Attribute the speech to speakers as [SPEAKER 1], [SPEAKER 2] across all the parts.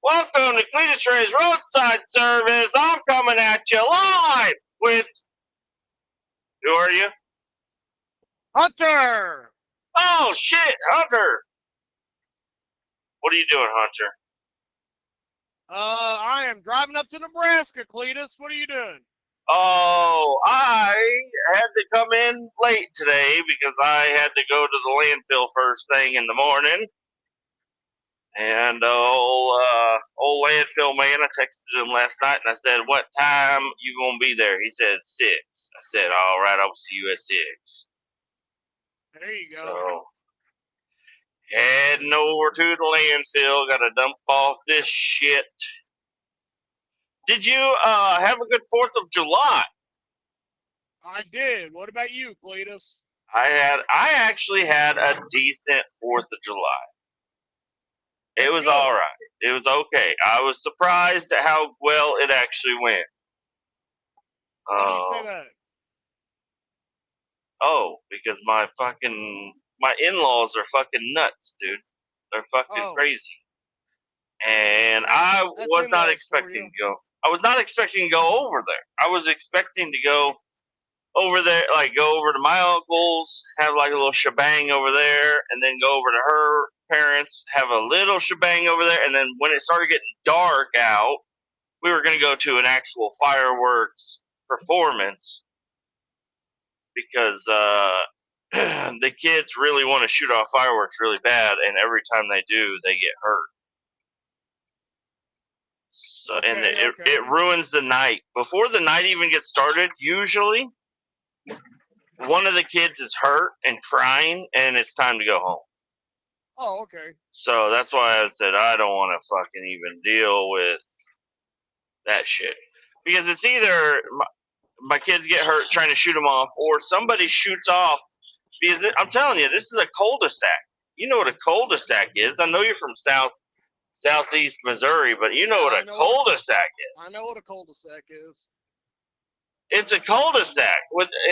[SPEAKER 1] Welcome to Kletus Roadside Service. I'm coming at you live with. Who are you?
[SPEAKER 2] Hunter!
[SPEAKER 1] Oh, shit, Hunter. What are you doing, Hunter?
[SPEAKER 2] I am driving up to Nebraska, Kletus. What are you doing?
[SPEAKER 1] Oh, I had to come in late today because I had to go to the landfill first thing in the morning. And old landfill man, I texted him last night and I said, "What time you gonna be there?" He said 6. I said, "All right, I'll see you at 6."
[SPEAKER 2] There you go.
[SPEAKER 1] So heading over to the landfill, gotta dump off this shit. Did you have a good 4th of July?
[SPEAKER 2] I did. What about you, Kletus?
[SPEAKER 1] I actually had a decent 4th of July. It
[SPEAKER 2] That's
[SPEAKER 1] was
[SPEAKER 2] good.
[SPEAKER 1] alright. It was okay. I was surprised at how well it actually went.
[SPEAKER 2] Why do you say
[SPEAKER 1] Uh,
[SPEAKER 2] that?
[SPEAKER 1] because my in-laws are fucking nuts, dude. They're fucking
[SPEAKER 2] Oh,
[SPEAKER 1] crazy. And
[SPEAKER 2] that's
[SPEAKER 1] I
[SPEAKER 2] that's
[SPEAKER 1] was not
[SPEAKER 2] in-laws for
[SPEAKER 1] expecting
[SPEAKER 2] you.
[SPEAKER 1] to go. I was not expecting to go over there. I was expecting to go over there, like go over to my uncle's, have like a little shebang over there, and then go over to her parents, have a little shebang over there, and then when it started getting dark out, we were going to go to an actual fireworks performance because the kids really want to shoot off fireworks really bad, and every time they do, they get hurt. So, and
[SPEAKER 2] Okay,
[SPEAKER 1] it
[SPEAKER 2] okay.
[SPEAKER 1] ruins the night. Before the night even gets started, usually one of the kids is hurt and crying, and it's time to go home.
[SPEAKER 2] Oh, okay.
[SPEAKER 1] So that's why I said I don't want to fucking even deal with that shit. Because it's either my kids get hurt trying to shoot them off, or somebody shoots off. Because I'm telling you, this is a cul-de-sac. You know what a cul-de-sac is. I know you're from southeast Missouri, but you know
[SPEAKER 2] Yeah,
[SPEAKER 1] what a cul-de-sac
[SPEAKER 2] I
[SPEAKER 1] is.
[SPEAKER 2] know what a cul-de-sac is.
[SPEAKER 1] It's a cul-de-sac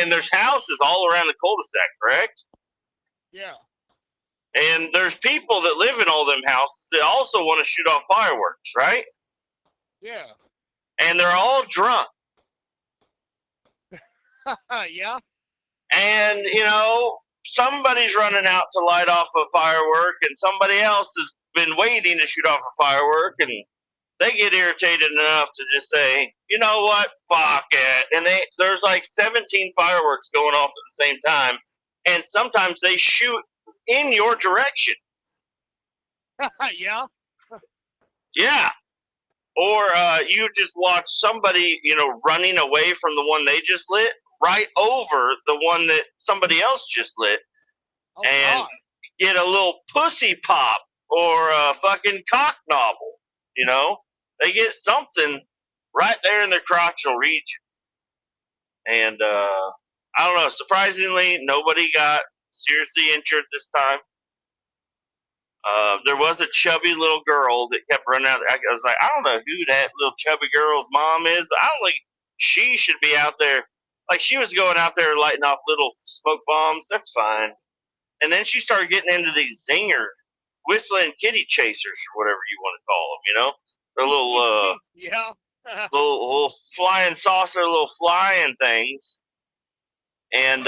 [SPEAKER 1] and there's houses all around the cul-de-sac, correct?
[SPEAKER 2] Yeah.
[SPEAKER 1] And there's people that live in all them houses that also want to shoot off fireworks, right?
[SPEAKER 2] Yeah.
[SPEAKER 1] And they're all drunk.
[SPEAKER 2] Yeah.
[SPEAKER 1] And, somebody's running out to light off a firework, and somebody else has been waiting to shoot off a firework, and they get irritated enough to just say, "You know what? Fuck it." And there's like 17 fireworks going off at the same time, and sometimes they shoot in your direction.
[SPEAKER 2] Yeah.
[SPEAKER 1] Yeah. Or you just watch somebody, running away from the one they just lit right over the one that somebody else just lit
[SPEAKER 2] Oh
[SPEAKER 1] and
[SPEAKER 2] God.
[SPEAKER 1] get a little pussy pop or a fucking cock nobble. They get something right there in their crotchal region. And I don't know, surprisingly, nobody got seriously injured this time. There was a chubby little girl that kept running out. I was like, I don't know who that little chubby girl's mom is, but I don't think she should be out there. Like, she was going out there lighting off little smoke bombs. That's fine. And then she started getting into these zinger, whistling kitty chasers, or whatever you want to call them, The
[SPEAKER 2] Yeah.
[SPEAKER 1] little flying saucer, little flying things. And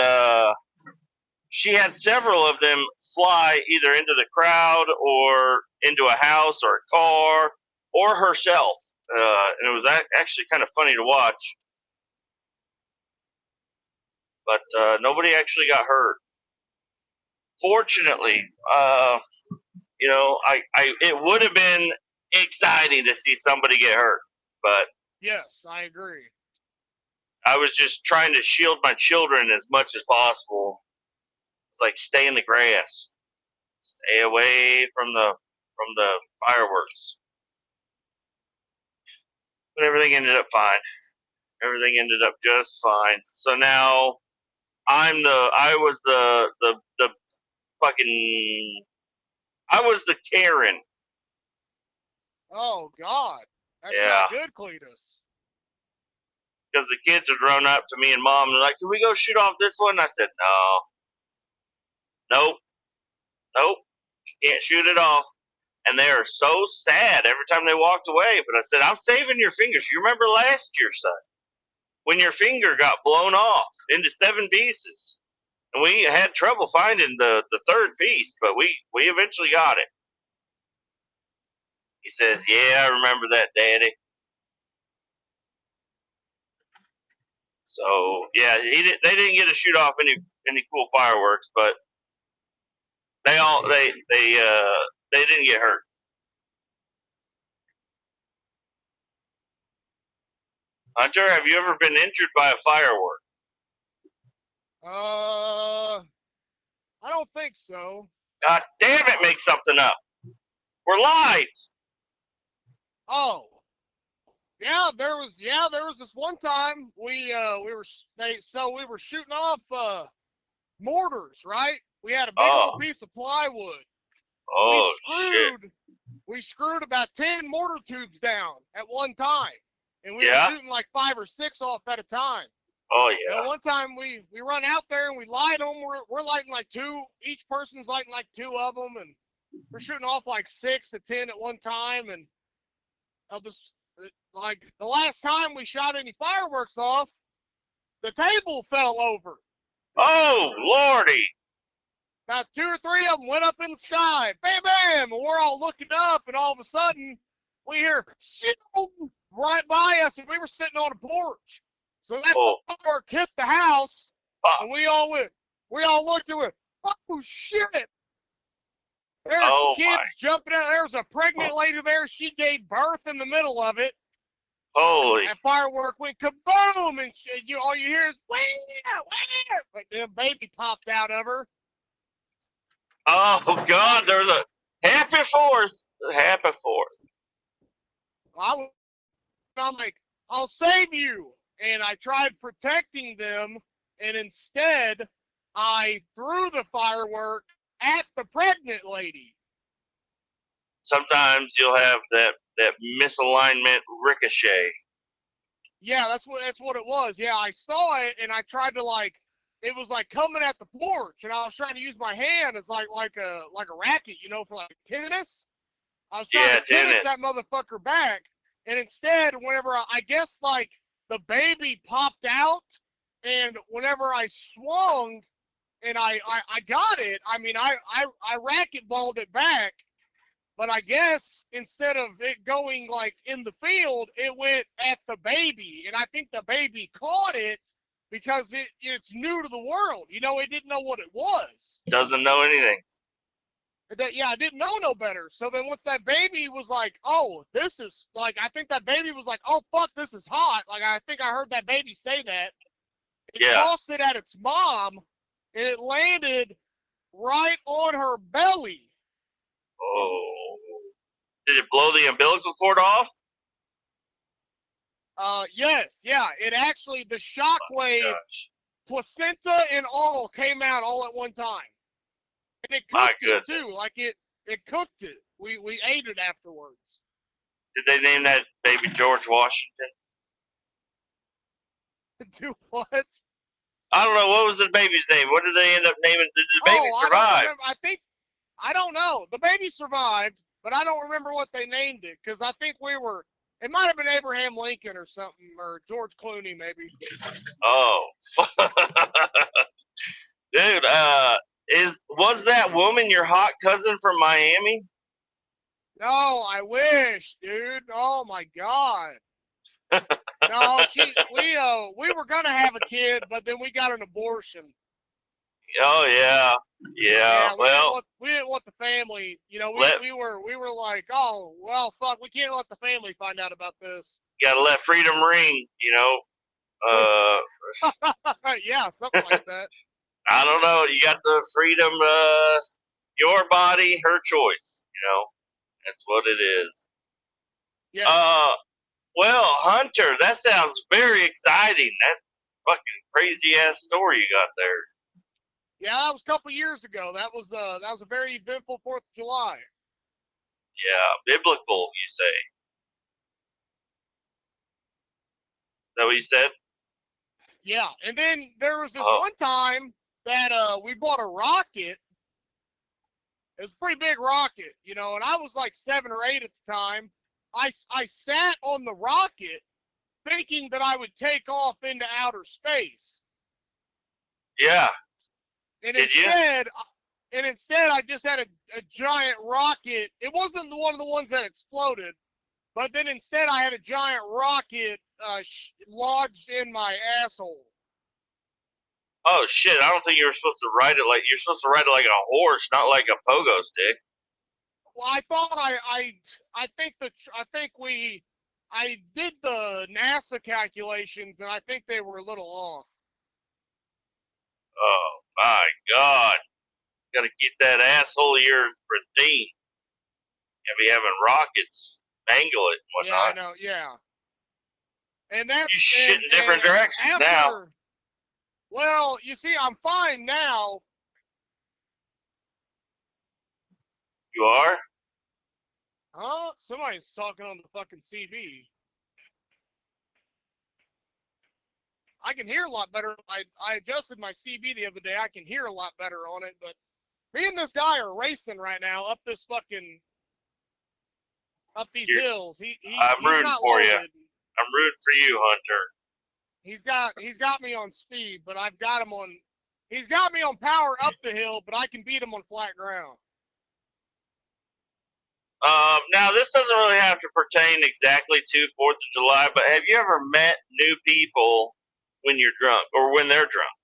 [SPEAKER 1] she had several of them fly either into the crowd or into a house or a car or herself. And it was actually kind of funny to watch. But nobody actually got hurt. Fortunately, it would have been exciting to see somebody get hurt, but
[SPEAKER 2] Yes, I agree.
[SPEAKER 1] I was just trying to shield my children as much as possible. It's like stay in the grass, stay away from the fireworks. But everything ended up fine. Everything ended up just fine. So now I was the fucking I was the Karen.
[SPEAKER 2] Oh God. That's
[SPEAKER 1] Yeah,
[SPEAKER 2] not good, Kletus.
[SPEAKER 1] because the kids had grown up to me and mom and they're like, "Can we go shoot off this one?" I said, "No, nope, nope, you can't shoot it off." and they are so sad every time they walked away. But I said, I'm saving your fingers. You remember last year, son, when your finger got blown off into 7 pieces, and we had trouble finding the third piece, but we eventually got it. He says, "Yeah, I remember that, Daddy." So yeah, they didn't get to shoot off any cool fireworks, but they didn't get hurt. Hunter, have you ever been injured by a firework?
[SPEAKER 2] I don't think so.
[SPEAKER 1] God damn it, make something up. We're live.
[SPEAKER 2] Oh, yeah, there was this one time we were shooting off mortars, right? We had a big old piece of plywood.
[SPEAKER 1] Oh shit.
[SPEAKER 2] We screwed about 10 mortar tubes down at one time, and we were shooting like 5 or 6 off at a time.
[SPEAKER 1] Oh yeah.
[SPEAKER 2] And one time we run out there and we light them. We're lighting like 2. Each person's lighting like 2 of them, and we're shooting off like 6 to 10 at one time. And like the last time we shot any fireworks off, the table fell over.
[SPEAKER 1] Oh lordy.
[SPEAKER 2] About 2 or 3 of them went up in the sky, bam, bam, and we're all looking up, and all of a sudden we hear shit right by us, and we were sitting on a porch. So that firework hit the house, and we all looked at it. Oh shit! There's kids jumping out. There was a pregnant lady there. She gave birth in the middle of it.
[SPEAKER 1] Holy!
[SPEAKER 2] That firework went kaboom, and all you hear is wah, like the baby popped out of her.
[SPEAKER 1] Oh God! There was a happy 4th. Happy 4th.
[SPEAKER 2] I'm like, I'll save you. And I tried protecting them, and instead I threw the firework at the pregnant lady.
[SPEAKER 1] Sometimes you'll have that misalignment ricochet.
[SPEAKER 2] Yeah, that's what it was. Yeah, I saw it, and I tried to it was like coming at the porch, and I was trying to use my hand as like a racket, for like tennis. I was trying to tennis that motherfucker back, and instead, whenever I guess the baby popped out, and whenever I swung and I got it, I mean, I racquetballed it back, but I guess instead of it going in the field, it went at the baby, and I think the baby caught it because it's new to the world. It didn't know what it was.
[SPEAKER 1] Doesn't know anything.
[SPEAKER 2] Yeah, I didn't know no better. So then once that baby was like, oh, this is I think that baby was like, oh, fuck, this is hot. I think I heard that baby say that. It tossed it at its mom, and it landed right on her belly.
[SPEAKER 1] Oh. Did it blow the umbilical cord off?
[SPEAKER 2] Yes, yeah. It actually, the shockwave, placenta and all came out all at one time. And it cooked it too. It cooked it. We ate it afterwards.
[SPEAKER 1] Did they name that baby George Washington?
[SPEAKER 2] Do what?
[SPEAKER 1] I don't know. What was the baby's name? What did they end up naming? Did the baby survive?
[SPEAKER 2] I don't know. The baby survived, but I don't remember what they named it, because I think it might have been Abraham Lincoln or something, or George Clooney maybe.
[SPEAKER 1] Oh. Dude, was that woman your hot cousin from Miami?
[SPEAKER 2] No, I wish, dude. Oh my God. No, we were gonna have a kid, but then we got an abortion.
[SPEAKER 1] Oh yeah. Well,
[SPEAKER 2] we didn't want the family. We were like, oh well, fuck, we can't let the family find out about this.
[SPEAKER 1] Gotta let freedom ring.
[SPEAKER 2] Yeah, something like that.
[SPEAKER 1] I don't know. You got the freedom. Your body, her choice. That's what it is.
[SPEAKER 2] Yeah.
[SPEAKER 1] Well, Hunter, that sounds very exciting. That fucking crazy ass story you got there.
[SPEAKER 2] Yeah, that was a couple years ago. That was a very eventful 4th of July.
[SPEAKER 1] Yeah, biblical, you say? Is that what you said?
[SPEAKER 2] Yeah, and then there was this one time that we bought a rocket, It was a pretty big rocket, you know, and I was like 7 or 8 at the time. I sat on the rocket thinking that I would take off into outer space.
[SPEAKER 1] Yeah.
[SPEAKER 2] And
[SPEAKER 1] Did you?
[SPEAKER 2] instead I just had a giant rocket. It wasn't one of the ones that exploded, but then instead I had a giant rocket lodged in my asshole.
[SPEAKER 1] Oh shit! I don't think you were supposed to ride it like you're supposed to ride it like a horse, not like a pogo stick.
[SPEAKER 2] Well, I thought I did the NASA calculations, and I think they were a little off.
[SPEAKER 1] Oh my god! Got to keep that asshole of yours pristine. Can't be having rockets mangle it and
[SPEAKER 2] Yeah, I
[SPEAKER 1] whatnot.
[SPEAKER 2] know. Yeah, and that's
[SPEAKER 1] You shit in
[SPEAKER 2] and
[SPEAKER 1] different directions
[SPEAKER 2] after.
[SPEAKER 1] now.
[SPEAKER 2] Well, you see, I'm fine now.
[SPEAKER 1] You are?
[SPEAKER 2] Huh? Somebody's talking on the fucking CB. I can hear a lot better. I adjusted my CB the other day. I can hear a lot better on it, but me and this guy are racing right now up these hills.
[SPEAKER 1] I'm
[SPEAKER 2] He's
[SPEAKER 1] rooting
[SPEAKER 2] not
[SPEAKER 1] for you.
[SPEAKER 2] loaded.
[SPEAKER 1] I'm rooting for you, Hunter.
[SPEAKER 2] He's got me on speed, but I've got him on. He's got me on power up the hill, but I can beat him on flat ground.
[SPEAKER 1] Now, this doesn't really have to pertain exactly to 4th of July, but have you ever met new people when you're drunk or when they're drunk?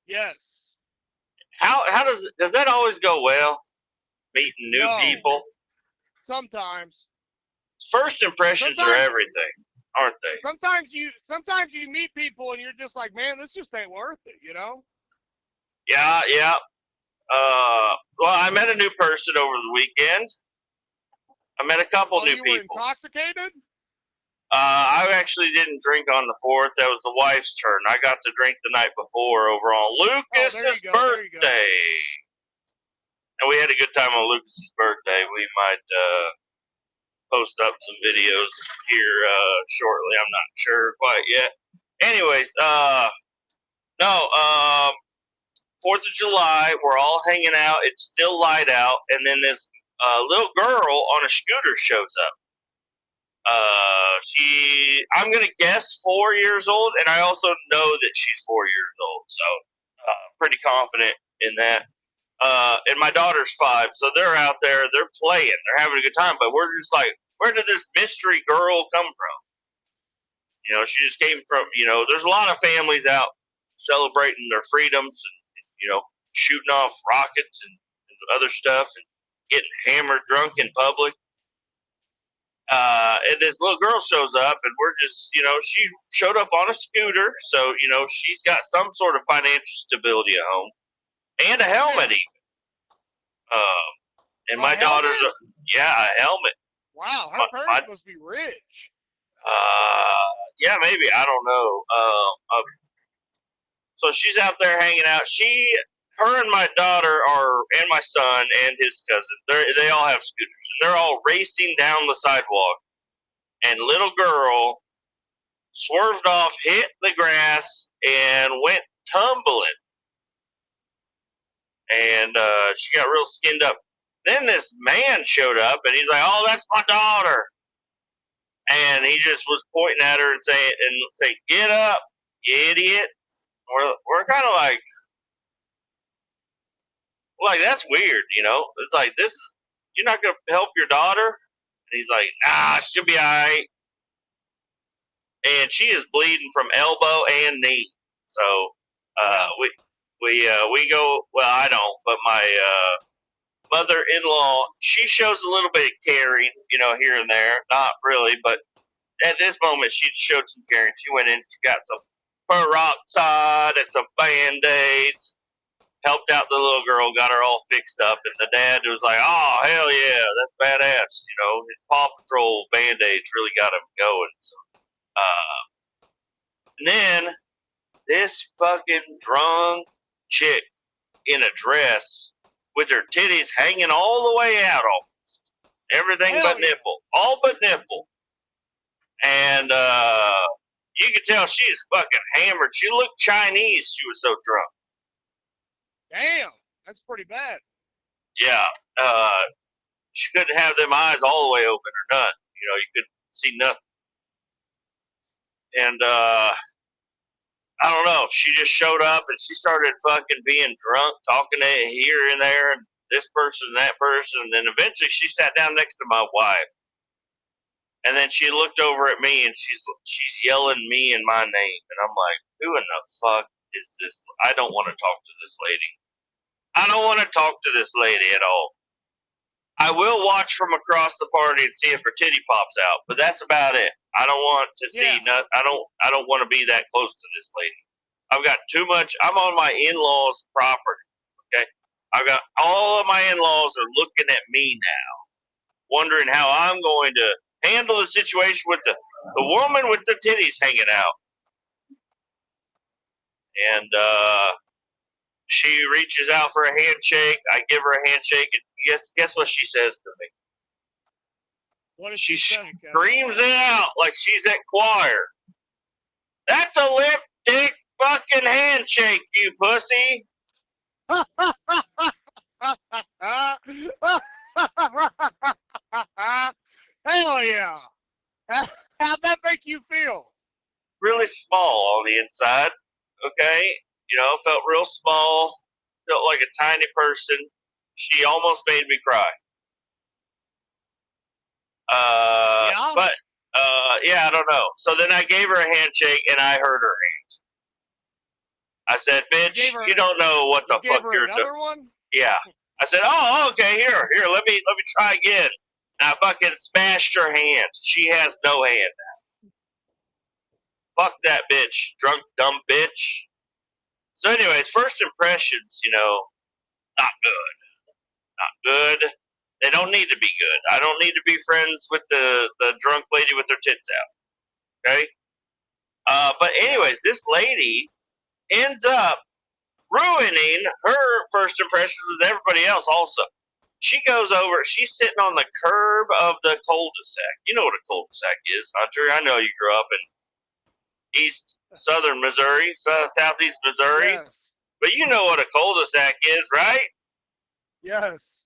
[SPEAKER 2] Yes.
[SPEAKER 1] How does that always go well? Meeting new people?
[SPEAKER 2] Sometimes.
[SPEAKER 1] First impressions are everything, aren't they?
[SPEAKER 2] Sometimes you meet people and you're just like, man, this just ain't worth it, you know?
[SPEAKER 1] Yeah. Well, I met a new person over the weekend. I met a couple new
[SPEAKER 2] you
[SPEAKER 1] people.
[SPEAKER 2] You were intoxicated?
[SPEAKER 1] I actually didn't drink on the 4th. That was the wife's turn. I got to drink the night before over on Lucas's birthday. And we had a good time on Lucas's birthday. We might post up some videos here shortly. I'm not sure quite yet. Anyways, no, 4th of July, we're all hanging out. It's still light out. And then this little girl on a scooter shows up. I'm going to guess 4 years old, and I also know that she's 4 years old, so pretty confident in that. And my daughter's 5, so they're out there, they're playing, they're having a good time, but we're just like, where did this mystery girl come from? You know, she just came from, there's a lot of families out celebrating their freedoms and shooting off rockets and other stuff and getting hammered drunk in public. And this little girl shows up, and we're just, she showed up on a scooter, so, she's got some sort of financial stability at home, and a helmet even. And my daughter's, a helmet.
[SPEAKER 2] Wow, her parents must be rich.
[SPEAKER 1] Yeah, maybe, I don't know. So she's out there hanging out. Her and my daughter and my son and his cousin, they all have scooters, and they're all racing down the sidewalk. And little girl swerved off, hit the grass, and went tumbling. And she got real skinned up. Then this man showed up, and he's like, "Oh, that's my daughter." And he just was pointing at her and saying, "Get up, you idiot." We're kind of like that's weird, It's like, you're not gonna help your daughter? And he's like, "Nah, she'll be all right." And she is bleeding from elbow and knee. So we go. Well, I don't, but my mother-in-law, she shows a little bit of caring, here and there. Not really, but at this moment, she showed some caring. She went in, she got some peroxide and some Band-Aids, helped out the little girl, got her all fixed up, and the dad was like, "Oh, hell yeah, that's badass." His Paw Patrol Band-Aids really got him going. So, and then this fucking drunk chick in a dress with her titties hanging all the way out, almost everything but nipple, all but nipple, and you could tell she's fucking hammered. She looked Chinese. She was so drunk.
[SPEAKER 2] Damn, that's pretty bad.
[SPEAKER 1] Yeah. She couldn't have them eyes all the way open or none. You couldn't see nothing. And I don't know. She just showed up and she started fucking being drunk, talking to here and there, and this person and that person. And then eventually she sat down next to my wife. And then she looked over at me and she's yelling me and my name. And I'm like, who in the fuck is this? I don't want to talk to this lady. I don't want to talk to this lady at all. I will watch from across the party and see if her titty pops out, but that's about it. I don't want to see. I don't want to be that close to this lady. I've got too much. I'm on my in-laws' property. Okay, I've got all of my in-laws are looking at me now, wondering how I'm going to handle the situation with the woman with the titties hanging out. And she reaches out for a handshake. I give her a handshake, and guess what she says to me?
[SPEAKER 2] What does
[SPEAKER 1] She
[SPEAKER 2] say,
[SPEAKER 1] screams it out like she's at choir. That's a lip dick fucking handshake, you pussy.
[SPEAKER 2] Hell yeah. How'd that make you feel?
[SPEAKER 1] Really small on the inside, okay? Felt real small, felt like a tiny person. She almost made me cry.
[SPEAKER 2] Yeah?
[SPEAKER 1] But, yeah, I don't know. So then I gave her a handshake and I hurt her hand. I said, bitch, you don't know what the fuck you're doing.
[SPEAKER 2] Another one?
[SPEAKER 1] Yeah. I said, oh, okay, here, let me try again. And I fucking smashed her hand. She has no hand now. Fuck that bitch, drunk, dumb bitch. So anyways, first impressions, not good. Not good. They don't need to be good. I don't need to be friends with the drunk lady with her tits out. Okay? But anyways, this lady ends up ruining her first impressions with everybody else also. She goes over, she's sitting on the curb of the cul-de-sac. You know what a cul-de-sac is, Hunter. I know you grew up in southeast Missouri.
[SPEAKER 2] Yes.
[SPEAKER 1] But you know what a cul-de-sac is, right?
[SPEAKER 2] Yes.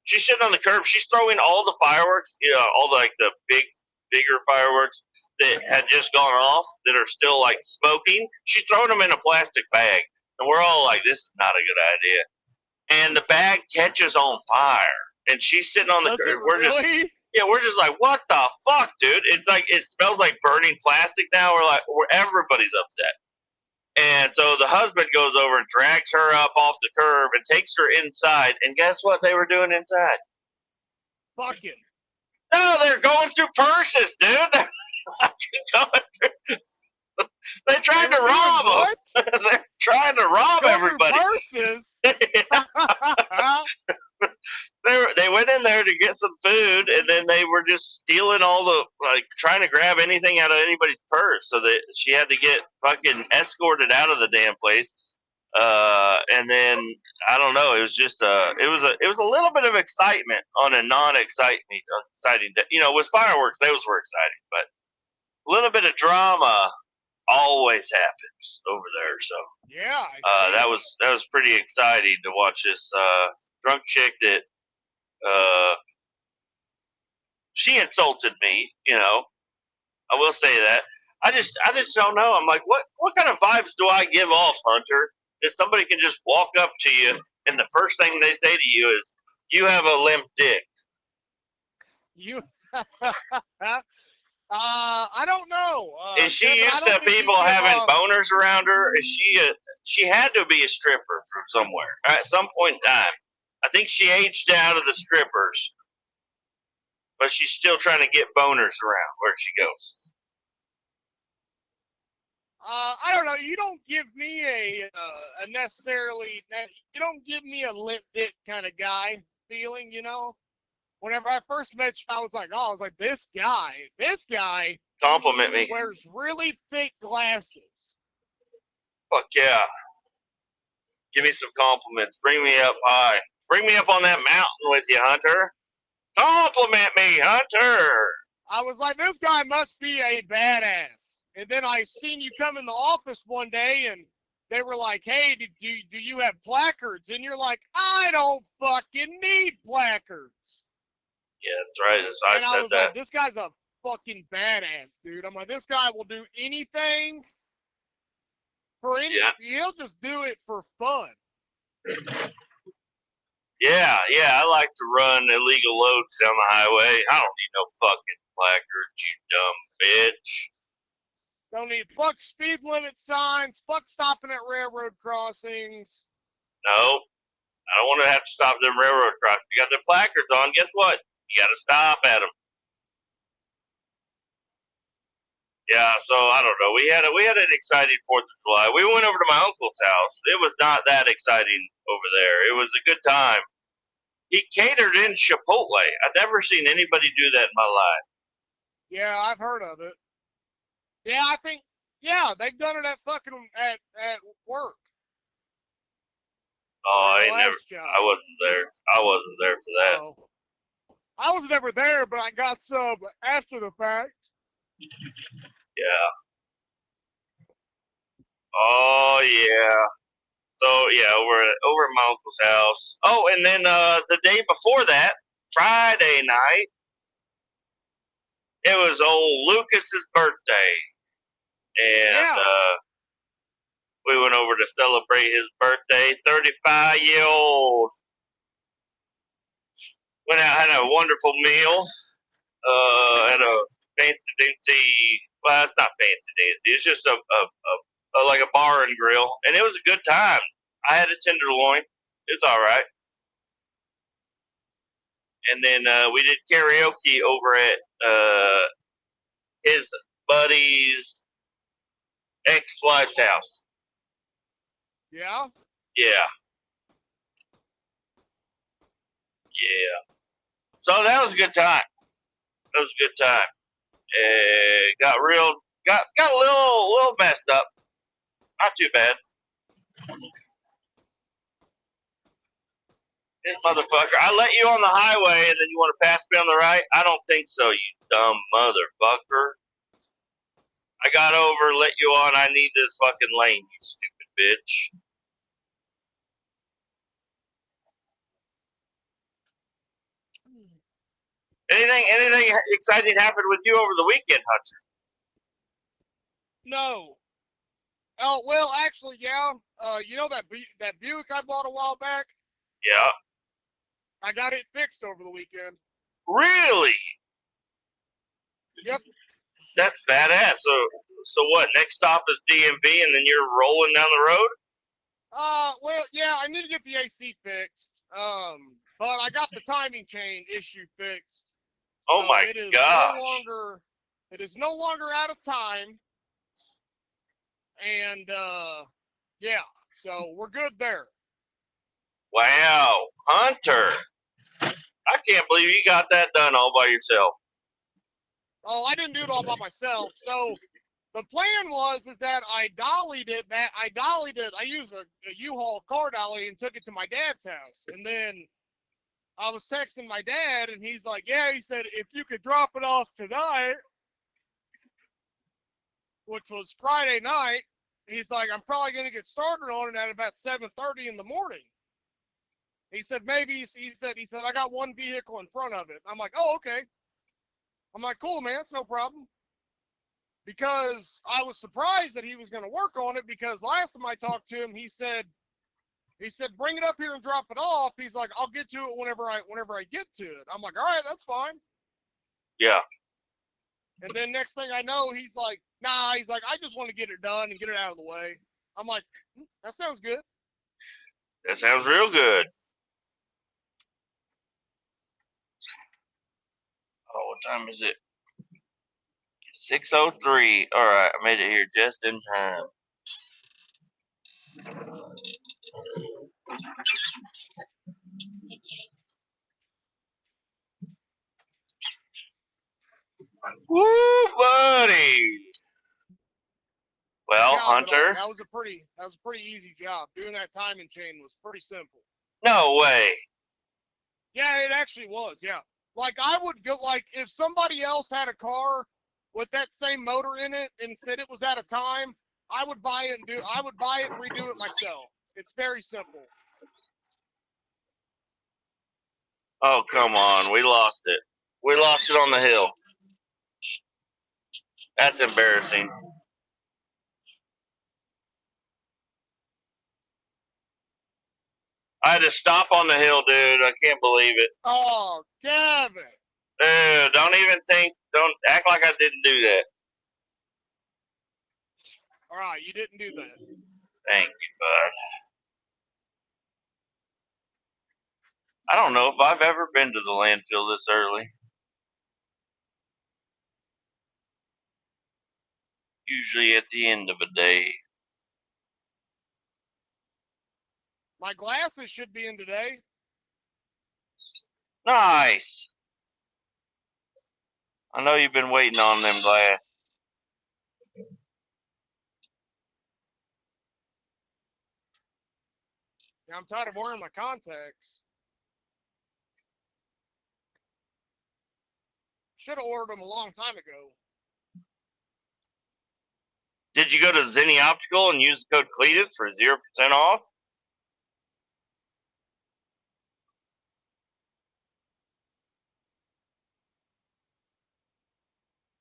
[SPEAKER 1] She's sitting on the curb. She's throwing all the fireworks, all the bigger fireworks that had just gone off that are still like smoking. She's throwing them in a plastic bag, and we're all like, "This is not a good idea." And the bag catches on fire, and she's sitting on the curb. We're just like, "What the fuck, dude?" It's like it smells like burning plastic now. Everybody's upset. And so the husband goes over and drags her up off the curb and takes her inside. And guess what they were doing inside?
[SPEAKER 2] Fucking.
[SPEAKER 1] No, they're going through purses, dude. They're trying to rob them. They're trying to rob everybody.
[SPEAKER 2] Purses?
[SPEAKER 1] They went in there to get some food, and then they were just stealing trying to grab anything out of anybody's purse. So she had to get fucking escorted out of the damn place. And then I don't know. It was just it was a little bit of excitement on a non-exciting day. With fireworks, those were exciting, but a little bit of drama always happens over there. So
[SPEAKER 2] yeah,
[SPEAKER 1] that was pretty exciting to watch this drunk chick that she insulted me. I will say that. I just don't know. I'm like, what kind of vibes do I give off, Hunter? That somebody can just walk up to you and the first thing they say to you is, "You have a limp dick."
[SPEAKER 2] You. I don't know.
[SPEAKER 1] Is she used to people having boners around her? Is she had to be a stripper from somewhere at some point in time. I think she aged out of the strippers, but she's still trying to get boners around where she goes.
[SPEAKER 2] I don't know. You don't give me a necessarily. You don't give me a lip dick kind of guy feeling. Whenever I first met you, I was like, this guy
[SPEAKER 1] Compliment me.
[SPEAKER 2] Wears really thick glasses.
[SPEAKER 1] Fuck yeah. Give me some compliments. Bring me up high. Bring me up on that mountain with you, Hunter. Compliment me, Hunter.
[SPEAKER 2] I was like, this guy must be a badass. And then I seen you come in the office one day, and they were like, hey, do you have placards? And you're like, I don't fucking need placards.
[SPEAKER 1] Yeah, that's right. I
[SPEAKER 2] And I
[SPEAKER 1] said
[SPEAKER 2] was
[SPEAKER 1] that.
[SPEAKER 2] like, this guy's a fucking badass, dude. I'm like, this guy will do anything for
[SPEAKER 1] Yeah.
[SPEAKER 2] he'll just do it for fun.
[SPEAKER 1] Yeah, I like to run illegal loads down the highway. I don't need no fucking placards, you dumb bitch.
[SPEAKER 2] Don't need fuck speed limit signs, fuck stopping at railroad crossings.
[SPEAKER 1] No, I don't want to have to stop them railroad crossings. You got their placards on, guess what? You got to stop at them. Yeah, so I don't know. We had an exciting 4th of July. We went over to my uncle's house. It was not that exciting over there. It was a good time. He catered in Chipotle. I've never seen anybody do that in my life.
[SPEAKER 2] Yeah, I've heard of it. Yeah, I think they've done it at fucking at work.
[SPEAKER 1] Oh,
[SPEAKER 2] Their
[SPEAKER 1] I never.
[SPEAKER 2] last job.
[SPEAKER 1] I wasn't there. I wasn't there for that.
[SPEAKER 2] Oh. I was never there, but I got some after the fact.
[SPEAKER 1] Yeah. Oh yeah. So yeah, over at my uncle's house. Oh, and then the day before that, Friday night, it was old Lucas's birthday, and
[SPEAKER 2] Yeah.
[SPEAKER 1] we went over to celebrate his birthday. 35-year-old. Went out, had a wonderful meal. At a fancy dancy. Well, it's not fancy dancy. It's just a like a bar and grill, and it was a good time. I had a tenderloin. It was all right. And then we did karaoke over at his buddy's ex-wife's house.
[SPEAKER 2] Yeah.
[SPEAKER 1] Yeah. So that was a good time. That was a good time. Got a little messed up. Not too bad. This motherfucker. I let you on the highway and then you want to pass me on the right? I don't think so, you dumb motherfucker. I got over, let you on. I need this fucking lane, you stupid bitch. Anything exciting happened with you over the weekend, Hunter?
[SPEAKER 2] No. Oh well, actually, yeah. You know that Buick I bought a while back?
[SPEAKER 1] Yeah.
[SPEAKER 2] I got it fixed over the weekend.
[SPEAKER 1] Really?
[SPEAKER 2] Yep.
[SPEAKER 1] That's badass. So what? Next stop is DMV, and then you're rolling down the road?
[SPEAKER 2] Well, yeah, I need to get the AC fixed. But I got the timing chain issue fixed.
[SPEAKER 1] Oh
[SPEAKER 2] so
[SPEAKER 1] my gosh.
[SPEAKER 2] It is no longer out of time. And yeah, so we're good there.
[SPEAKER 1] Wow, Hunter. I can't believe you got that done all by yourself.
[SPEAKER 2] Oh, I didn't do it all by myself. So the plan is that I dollied it. I used a U-Haul car dolly and took it to my dad's house. And then I was texting my dad, and he's like, yeah, he said, if you could drop it off tonight, which was Friday night, he's like, I'm probably going to get started on it at about 7:30 in the morning. He said, maybe, he said, I got one vehicle in front of it. I'm like, oh, okay. I'm like, cool, man, it's no problem. Because I was surprised that he was going to work on it, because last time I talked to him, he said, bring it up here and drop it off. He's like, I'll get to it whenever I get to it. I'm like, all right, that's fine.
[SPEAKER 1] Yeah.
[SPEAKER 2] And then next thing I know, he's like, nah, he's like, I just want to get it done and get it out of the way. I'm like, that sounds good.
[SPEAKER 1] That sounds real good. Oh, what time is it? 6:03. All right, I made it here just in time. Woo, buddy. Well, Hunter.
[SPEAKER 2] That was a pretty easy job. Doing that timing chain was pretty simple.
[SPEAKER 1] No way.
[SPEAKER 2] Yeah, it actually was. Yeah. Like, I would go, like, if somebody else had a car with that same motor in it and said it was out of time, I would buy it and redo it myself. It's very simple.
[SPEAKER 1] Oh, come on. We lost it. We lost it on the hill. That's embarrassing. I had to stop on the hill, dude. I can't believe it.
[SPEAKER 2] Oh, Kevin.
[SPEAKER 1] Dude, don't act like I didn't do that.
[SPEAKER 2] All right, you didn't do that.
[SPEAKER 1] Thank you, bud. I don't know if I've ever been to the landfill this early. Usually at the end of a day.
[SPEAKER 2] My glasses should be in today.
[SPEAKER 1] Nice. I know you've been waiting on them glasses.
[SPEAKER 2] Yeah, I'm tired of wearing my contacts. Should have ordered them a long time ago.
[SPEAKER 1] Did you go to Zenny Optical and use the code Kletus for 0% off?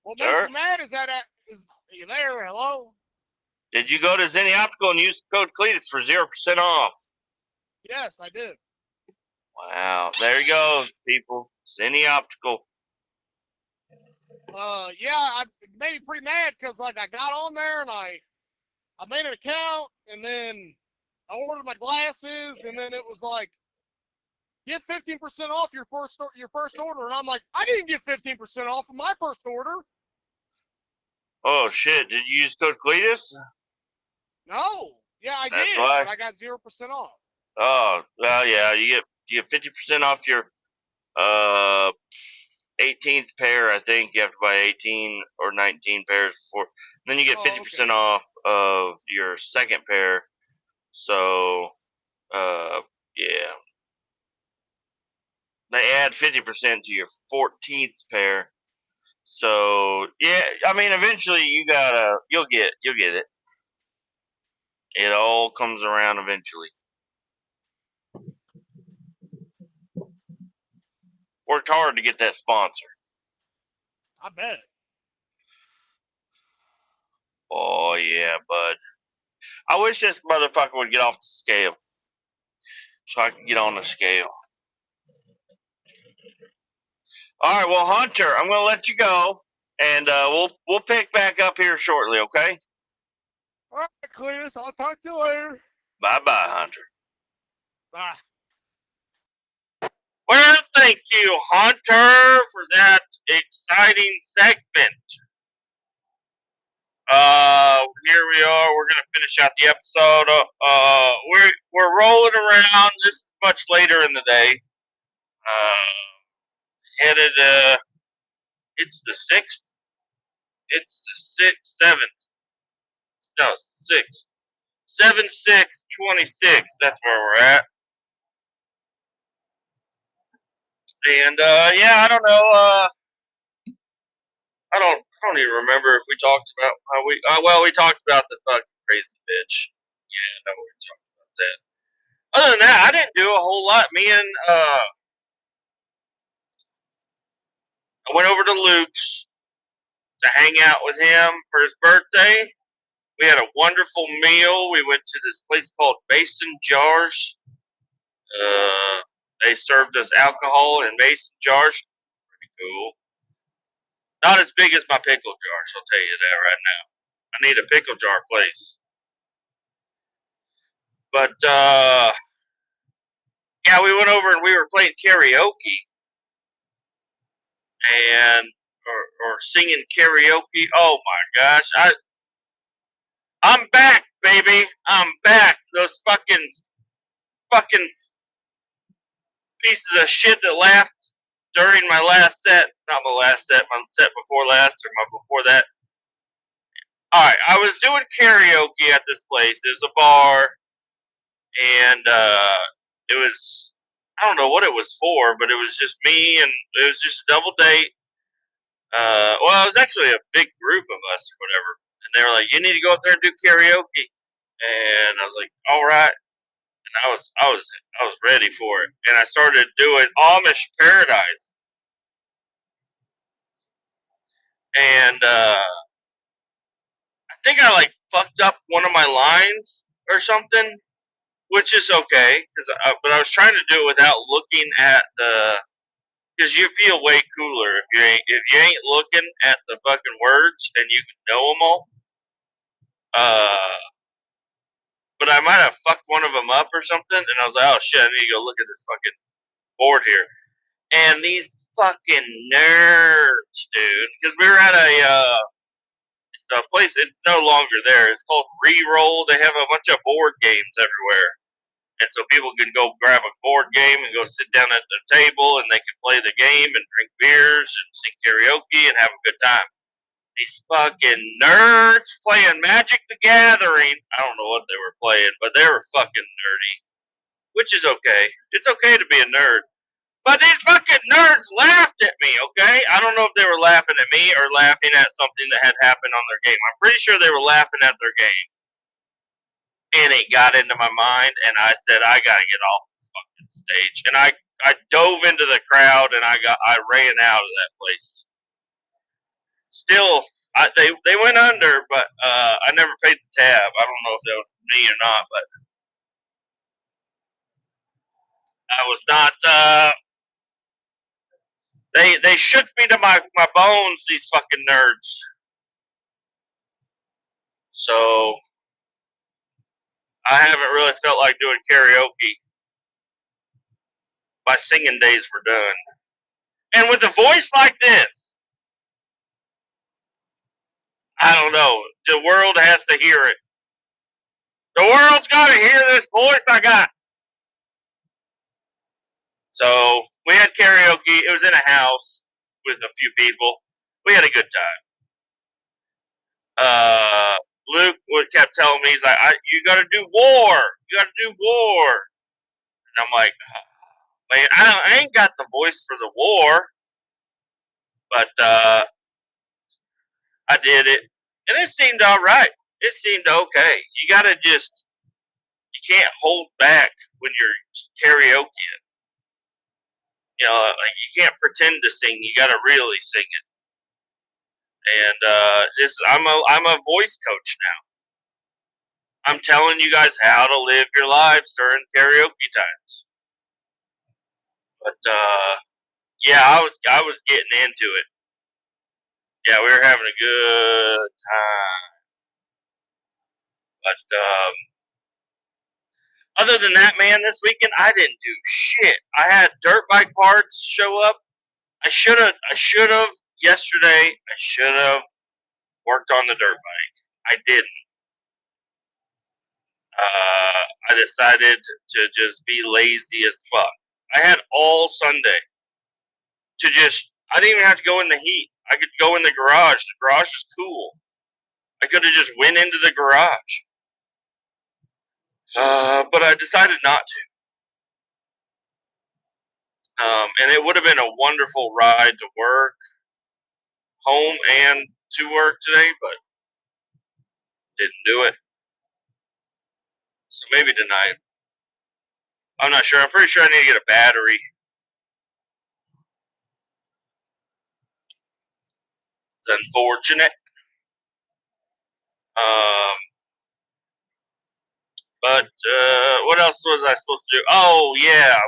[SPEAKER 2] What
[SPEAKER 1] Sir?
[SPEAKER 2] makes me mad is are you there? Hello?
[SPEAKER 1] Did you go to Zenny Optical and use the code Kletus for 0% off?
[SPEAKER 2] Yes, I did.
[SPEAKER 1] Wow. There he goes, people. Zenny Optical.
[SPEAKER 2] Yeah, I made me pretty mad because like I got on there and I made an account and then I ordered my glasses and then it was like get 15% off your first order and I'm like I didn't get 15% off of my first order.
[SPEAKER 1] Oh shit! Did you use code Kletus?
[SPEAKER 2] No, yeah I
[SPEAKER 1] That's
[SPEAKER 2] did.
[SPEAKER 1] why.
[SPEAKER 2] But I got 0% off.
[SPEAKER 1] Oh well, yeah. You get 50% off your 18th pair. I think you have to buy 18 or 19 pairs before. Then you get 50% off of your second pair. So yeah. They add 50% to your 14th pair. So yeah, I mean, eventually you'll get it. It all comes around eventually. Worked hard to get that sponsor.
[SPEAKER 2] I bet.
[SPEAKER 1] Oh yeah, bud. I wish this motherfucker would get off the scale, so I can get on the scale. All right, well, Hunter, I'm gonna let you go, and we'll pick back up here shortly. Okay?
[SPEAKER 2] All right, Cletus, I'll talk to you later.
[SPEAKER 1] Bye, bye, Hunter.
[SPEAKER 2] Bye.
[SPEAKER 1] Well, thank you, Hunter, for that exciting segment. Here we are. We're gonna finish out the episode. We're rolling around. This is much later in the day. Headed. It's the 6th. It's the 7th. No, 6th. 7/6/26. That's where we're at. And yeah, I don't know. I don't even remember if we talked about how we. Well, we talked about the fucking crazy bitch. Yeah, I know we talked about that. Other than that, I didn't do a whole lot. Me and I went over to Luke's to hang out with him for his birthday. We had a wonderful meal. We went to this place called Mason Jars. They served us alcohol in mason jars. Pretty cool. Not as big as my pickle jars, I'll tell you that right now. I need a pickle jar place. But yeah, we went over and we were playing karaoke and or singing karaoke. Oh my gosh, I'm back, baby. I'm back. Those fucking pieces of shit that laughed during my last set. Not my last set, my set before last or my before that. Alright, I was doing karaoke at this place. It was a bar, and it was, I don't know what it was for, but it was just me, and it was just a double date. Well, it was actually a big group of us or whatever. they were like, "You need to go up there and do karaoke." And I was like, "All right." And I was ready for it. And I started doing Amish Paradise. And I think I like fucked up one of my lines or something, which is okay. But I was trying to do it without looking at the. Because you feel way cooler if you ain't looking at the fucking words and you can know them all. But I might have fucked one of them up or something, and I was like, "Oh shit, I need to go look at this fucking board here." And these fucking nerds, dude, because we were at it's a place. It's no longer there. It's called Reroll. They have a bunch of board games everywhere, and so people can go grab a board game and go sit down at the table, and they can play the game and drink beers and sing karaoke and have a good time. These fucking nerds playing Magic the Gathering. I don't know what they were playing, but they were fucking nerdy, which is okay. It's okay to be a nerd. But these fucking nerds laughed at me, okay? I don't know if they were laughing at me or laughing at something that had happened on their game. I'm pretty sure they were laughing at their game. And it got into my mind, and I said, I gotta get off this fucking stage. And I dove into the crowd, and I ran out of that place. Still, they went under, but I never paid the tab. I don't know if that was me or not, but I was not. They shook me to my bones. These fucking nerds. So I haven't really felt like doing karaoke. My singing days were done. And with a voice like this, I don't know. The world has to hear it. The world's got to hear this voice I got. So we had karaoke. It was in a house with a few people. We had a good time. Luke kept telling me, he's like, "You got to do war. You got to do war." And I'm like, "Man, I ain't got the voice for the war." But I did it, and it seemed all right. It seemed okay. You gotta you can't hold back when you're karaoke. You know, like you can't pretend to sing. You gotta really sing it. And I'm a voice coach now. I'm telling you guys how to live your lives during karaoke times. But yeah, I was getting into it. Yeah, we were having a good time. But other than that, man, this weekend I didn't do shit. I had dirt bike parts show up. I should have yesterday. I should have worked on the dirt bike. I didn't. I decided to just be lazy as fuck. I had all Sunday to just. I didn't even have to go in the heat. I could go in the garage. The garage is cool. I could have just went into the garage. But I decided not to. And it would have been a wonderful ride to work, home, and to work today, but didn't do it. So maybe tonight. I'm not sure. I'm pretty sure I need to get a battery. It's unfortunate. But what else was I supposed to do? Oh yeah,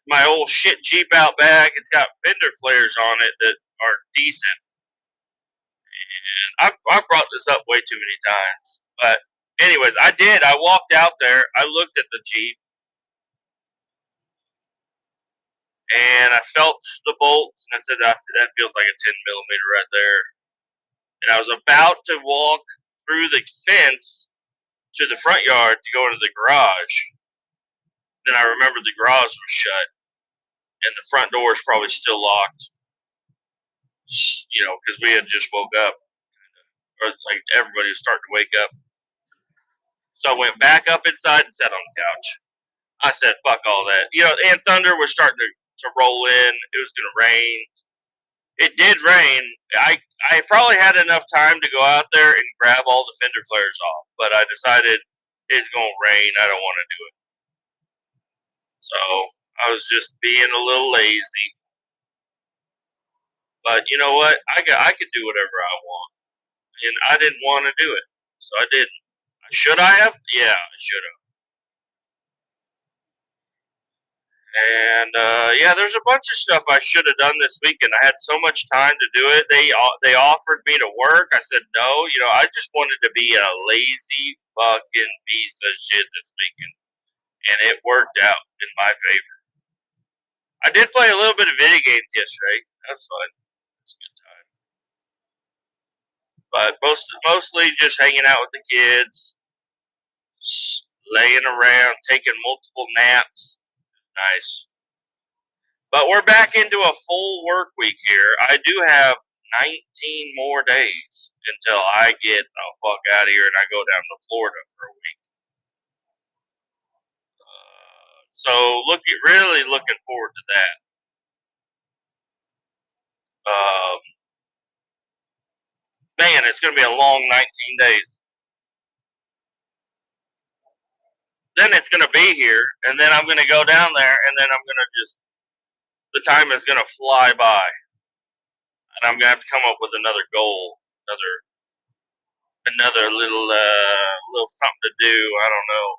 [SPEAKER 1] my old shit Jeep out back. It's got fender flares on it that are decent. And I've brought this up way too many times. But anyways, I did. I walked out there. I looked at the Jeep. And I felt the bolts, and I said, that feels like a 10 millimeter right there. And I was about to walk through the fence to the front yard to go into the garage. Then I remembered the garage was shut, and the front door is probably still locked. You know, because we had just woke up, or like everybody was starting to wake up. So I went back up inside and sat on the couch. I said, "Fuck all that." You know, and thunder was starting to roll in. It was going to rain. It did rain. I probably had enough time to go out there and grab all the fender flares off, but I decided it's gonna rain. I don't want to do it. So I was just being a little lazy. But you know what? I could do whatever I want, and I didn't want to do it, so I didn't. Should I have? Yeah, I should have. And yeah, there's a bunch of stuff I should have done this weekend. I had so much time to do it. They offered me to work. I said no. You know, I just wanted to be a lazy fucking piece of shit this weekend, and it worked out in my favor. I did play a little bit of video games yesterday. That's fun. It's a good time. But mostly just hanging out with the kids, laying around, taking multiple naps. Nice. But we're back into a full work week here. I do have 19 more days until I get the fuck out of here and I go down to Florida for a week. So really looking forward to that. Man, it's going to be a long 19 days. Then it's going to be here, and then I'm going to go down there, and then I'm going to the time is going to fly by. And I'm going to have to come up with another goal, another little something to do. I don't know.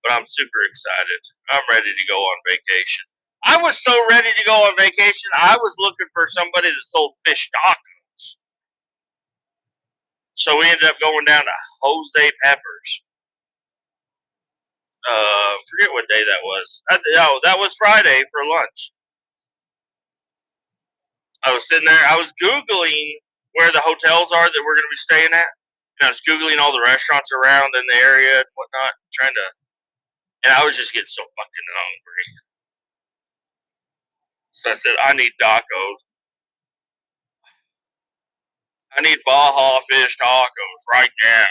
[SPEAKER 1] But I'm super excited. I'm ready to go on vacation. I was so ready to go on vacation, I was looking for somebody that sold fish tacos. So we ended up going down to Jose Peppers. Forget what day that was. That was Friday for lunch. I was sitting there. I was Googling where the hotels are that we're going to be staying at. And I was Googling all the restaurants around in the area and whatnot, and I was just getting so fucking hungry. So I said, I need tacos. I need Baja fish tacos right now.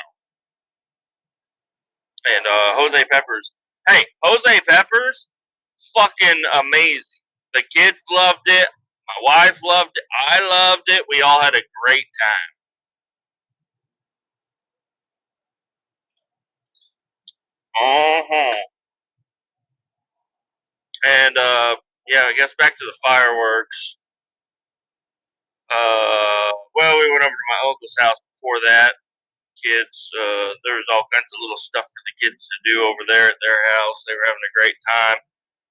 [SPEAKER 1] And Jose Peppers. Hey, Jose Peppers, fucking amazing. The kids loved it. My wife loved it. I loved it. We all had a great time. And yeah, I guess back to the fireworks. Well, we went over to my uncle's house before that. Kids, there was all kinds of little stuff for the kids to do over there at their house. They were having a great time.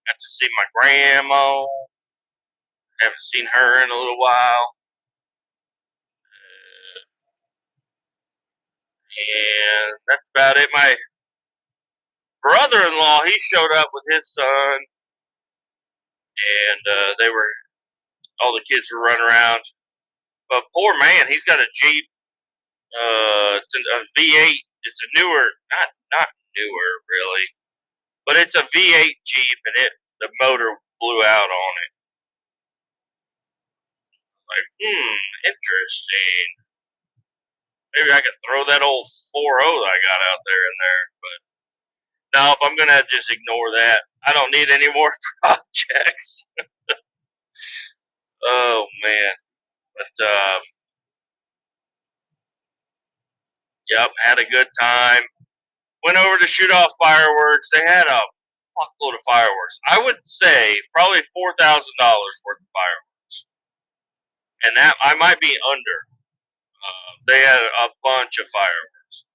[SPEAKER 1] Got to see my grandma. Haven't seen her in a little while. And that's about it. My brother-in-law, he showed up with his son. And all the kids were running around. But poor man, he's got a Jeep. It's a V8. It's a newer, not newer really, but it's a V8 Jeep, and the motor blew out on it. Like, interesting. Maybe I could throw that old 4.0 that I got out there in there, but no, if I'm gonna just ignore that, I don't need any more projects. Oh man, but yep, had a good time. Went over to shoot off fireworks. They had a fuckload of fireworks. I would say probably $4,000 worth of fireworks, and that I might be under. They had a bunch of fireworks,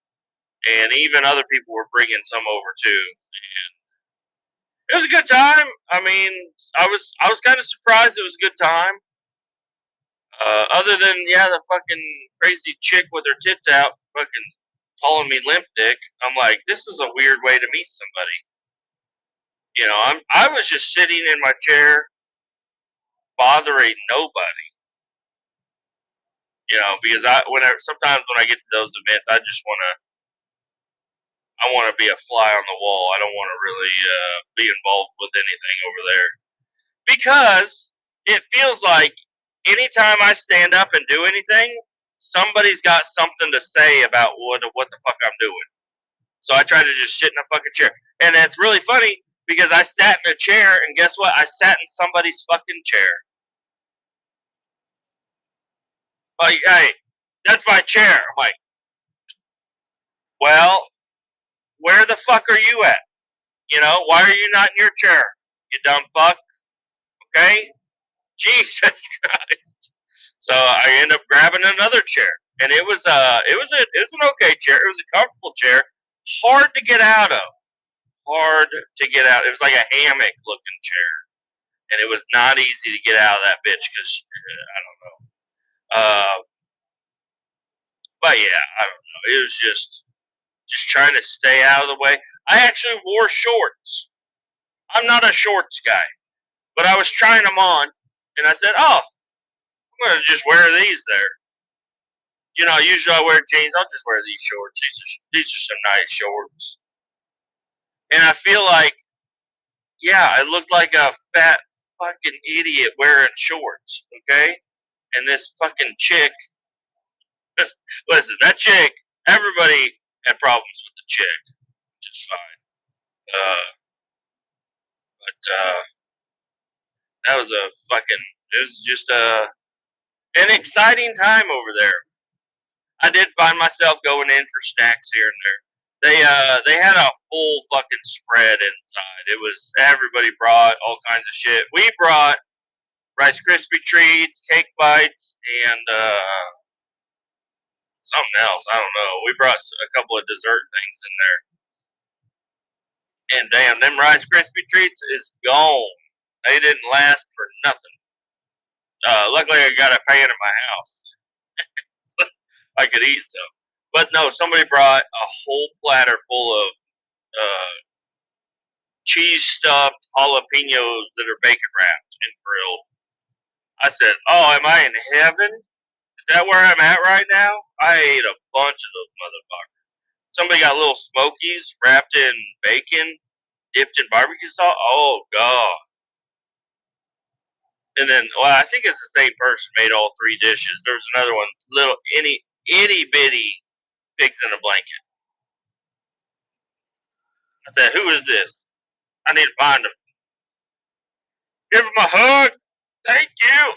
[SPEAKER 1] and even other people were bringing some over too. And it was a good time. I mean, I was kind of surprised it was a good time. Other than the fucking crazy chick with her tits out, fucking calling me limp dick. I'm like, this is a weird way to meet somebody. You know, I was just sitting in my chair, bothering nobody. You know, because sometimes when I get to those events, I just want to be a fly on the wall. I don't want to really be involved with anything over there, because it feels like anytime I stand up and do anything, somebody's got something to say about what the fuck I'm doing. So I try to just sit in a fucking chair. And it's really funny because I sat in a chair, and guess what? I sat in somebody's fucking chair. Like, hey, that's my chair. I'm like, well, where the fuck are you at? You know, why are you not in your chair? You dumb fuck. Okay? Jesus Christ. So I end up grabbing another chair. And it was an okay chair. It was a comfortable chair. Hard to get out of. Hard to get out. It was like a hammock looking chair. And it was not easy to get out of that bitch because I don't know. But yeah, I don't know. It was just trying to stay out of the way. I actually wore shorts. I'm not a shorts guy, but I was trying them on, and I said, "Oh, I'm gonna just wear these there." You know, usually I wear jeans. I'll just wear these shorts. These are some nice shorts, and I feel like, yeah, I looked like a fat fucking idiot wearing shorts. Okay, and this fucking chick. Listen, that chick. Everybody had problems with the chick, which is fine. But that was a fucking. It was just an exciting time over there. I did find myself going in for snacks here and there. They had a full fucking spread inside. It was everybody brought all kinds of shit. We brought Rice Krispie treats, cake bites, and something else. I don't know. We brought a couple of dessert things in there. And damn, them Rice Krispie treats is gone. They didn't last for nothing. Luckily, I got a pan in my house. So I could eat some. But no, somebody brought a whole platter full of cheese stuffed jalapenos that are bacon wrapped and grilled. I said, "Oh, am I in heaven? Is that where I'm at right now?" I ate a bunch of those motherfuckers. Somebody got little smokies wrapped in bacon, dipped in barbecue sauce. Oh god! And then, well, I think it's the same person made all three dishes. There was another one, little itty bitty pigs in a blanket. I said, "Who is this? I need to find him. Give him a hug. Thank you."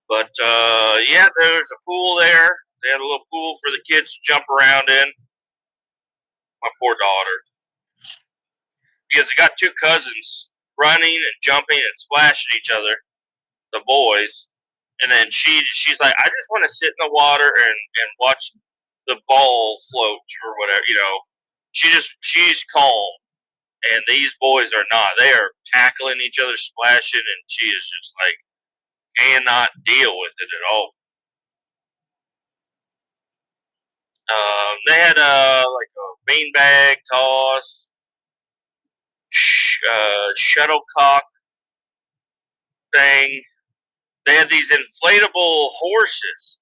[SPEAKER 1] But yeah, there was a pool there. They had a little pool for the kids to jump around in. My poor daughter, because I got two cousins running and jumping and splashing each other, the boys, and then she's like, "I just want to sit in the water and watch the ball float or whatever." You know, she's calm, and these boys are not. They are tackling each other, splashing, and she is just like cannot deal with it at all. They had like a beanbag toss, shuttlecock thing. They had these inflatable horses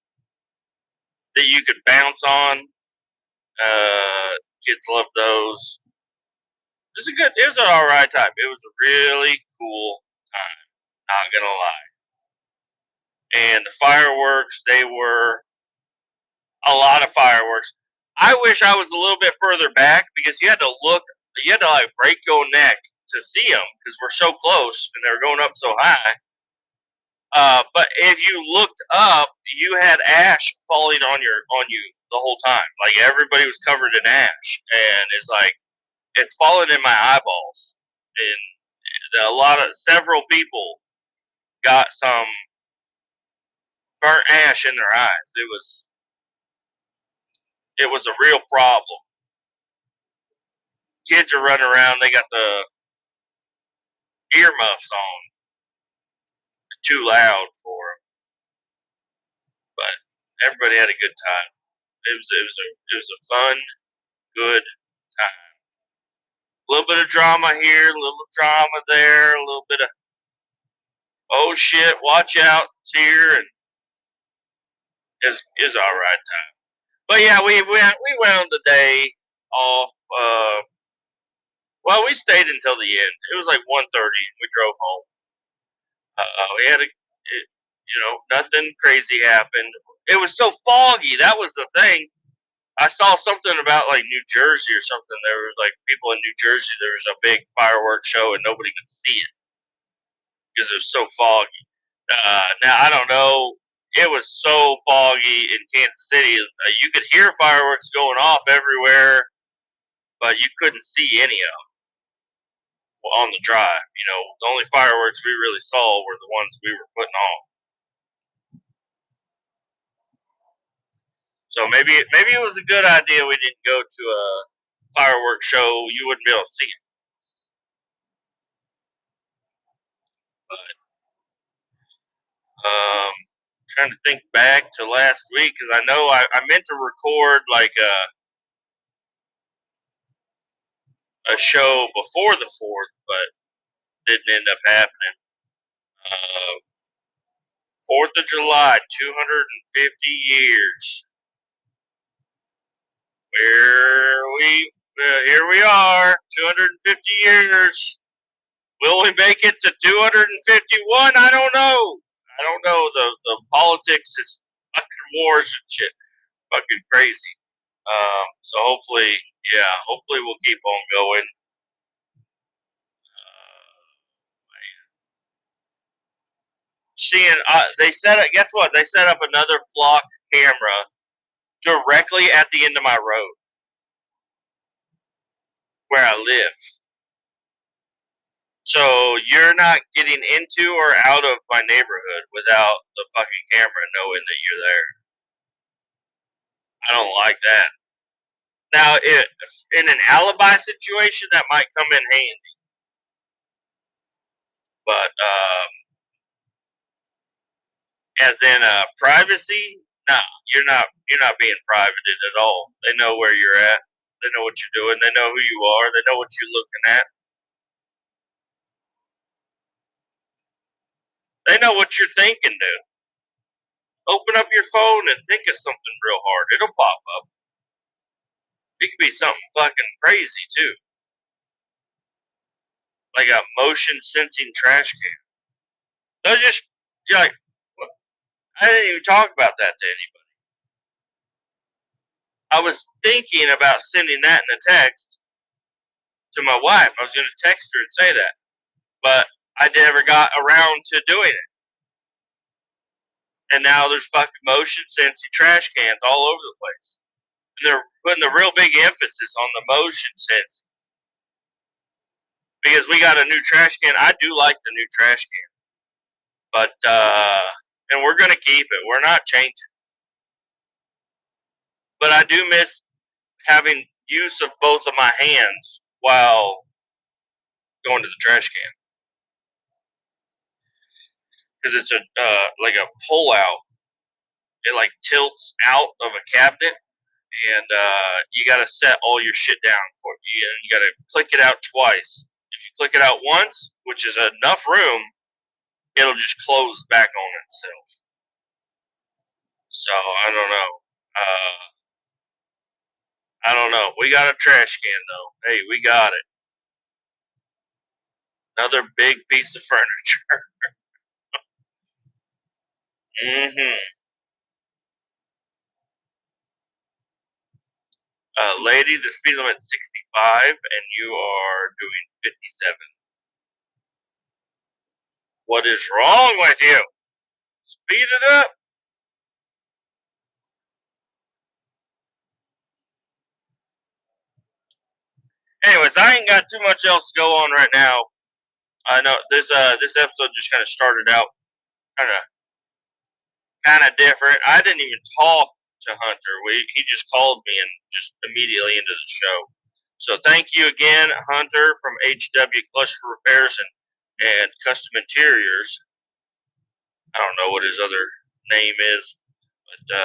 [SPEAKER 1] that you could bounce on. Kids loved those. It was an alright time. It was a really cool time. Not gonna lie. And the fireworks, they were a lot of fireworks. I wish I was a little bit further back because you had to like break your neck to see them because we're so close and they're going up so high. But if you looked up, you had ash falling on you the whole time. Like everybody was covered in ash, and it's falling in my eyeballs. And several people got some burnt ash in their eyes. It was a real problem. Kids are running around. They got the earmuffs on. Too loud for them. But everybody had a good time. It was a fun, good time. A little bit of drama here, a little drama there, a little bit of oh shit, watch out, it's here, and it's all right time. But yeah, we went on the day off. Well, we stayed until the end. It was like 1:30. We drove home. We had nothing crazy happened. It was so foggy. That was the thing. I saw something about like New Jersey or something. There were like people in New Jersey. There was a big fireworks show and nobody could see it. because it was so foggy. Now I don't know. It was so foggy in Kansas City. You could hear fireworks going off everywhere, but you couldn't see any of them on the drive. You know, the only fireworks we really saw were the ones we were putting on. So maybe it was a good idea we didn't go to a fireworks show. You wouldn't be able to see it. But trying to think back to last week because I know I meant to record like a show before the 4th, but didn't end up happening. 4th of July, 250 years. Here we are, 250 years. Will we make it to 251? I don't know. The politics is fucking wars and shit. Fucking crazy. So hopefully we'll keep on going. They set up. Guess what? They set up another flock camera directly at the end of my road where I live. So you're not getting into or out of my neighborhood without the fucking camera knowing that you're there. I don't like that. Now, in an alibi situation, that might come in handy. But as in privacy, no, you're not being privated at all. They know where you're at. They know what you're doing. They know who you are. They know what you're looking at. They know what you're thinking, dude. Open up your phone and think of something real hard. It'll pop up. It could be something fucking crazy, too. Like a motion sensing trash can. They'll just, you're like, I didn't even talk about that to anybody. I was thinking about sending that in a text to my wife. I was going to text her and say that. But I never got around to doing it. And now there's fucking motion sensing trash cans all over the place. And they're putting a real big emphasis on the motion sensing. Because we got a new trash can. I do like the new trash can. But, and we're going to keep it. We're not changing. But I do miss having use of both of my hands while going to the trash can. Because it's like a pull out. It like tilts out of a cabinet, and you got to set all your shit down for you. And you got to click it out twice. If you click it out once, which is enough room, it'll just close back on itself. So I don't know. I don't know. We got a trash can though. Hey, we got it. Another big piece of furniture. Mm-hmm. Lady, the speed limit's 65, and you are doing 57. What is wrong with you? Speed it up. Anyways, I ain't got too much else to go on right now. I know this episode just kind of started out kind of different. I didn't even talk to Hunter. He just called me and just immediately into the show. So thank you again, Hunter from HW Cluster Repairs and Custom Interiors. I don't know what his other name is, but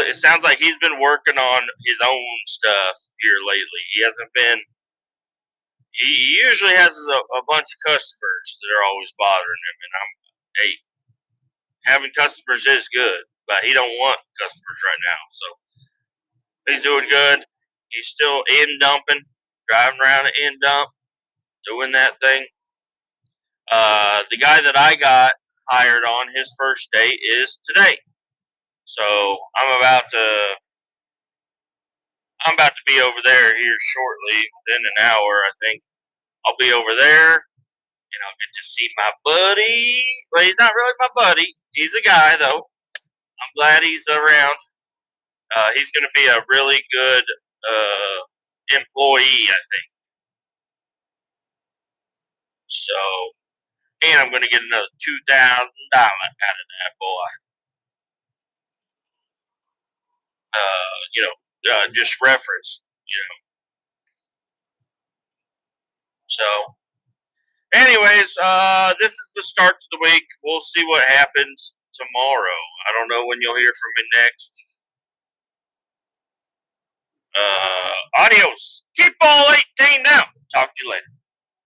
[SPEAKER 1] it sounds like he's been working on his own stuff here lately. He hasn't been. He usually has a bunch of customers that are always bothering him, and having customers is good, but he don't want customers right now. So he's doing good. He's still in dumping, driving around an in dump, doing that thing. The guy that I got hired on, his first day is today. So I'm about to be over there here shortly, within an hour, I think. I'll be over there, Get to see my buddy. Well, he's not really my buddy. He's a guy, though. I'm glad he's around. He's going to be a really good employee, I think. So, and I'm going to get another $2,000 out of that boy. Just reference. So, anyways, this is the start to the week. We'll see what happens tomorrow. I don't know when you'll hear from me next. Adios. Keep ball 18 now. Talk to you later.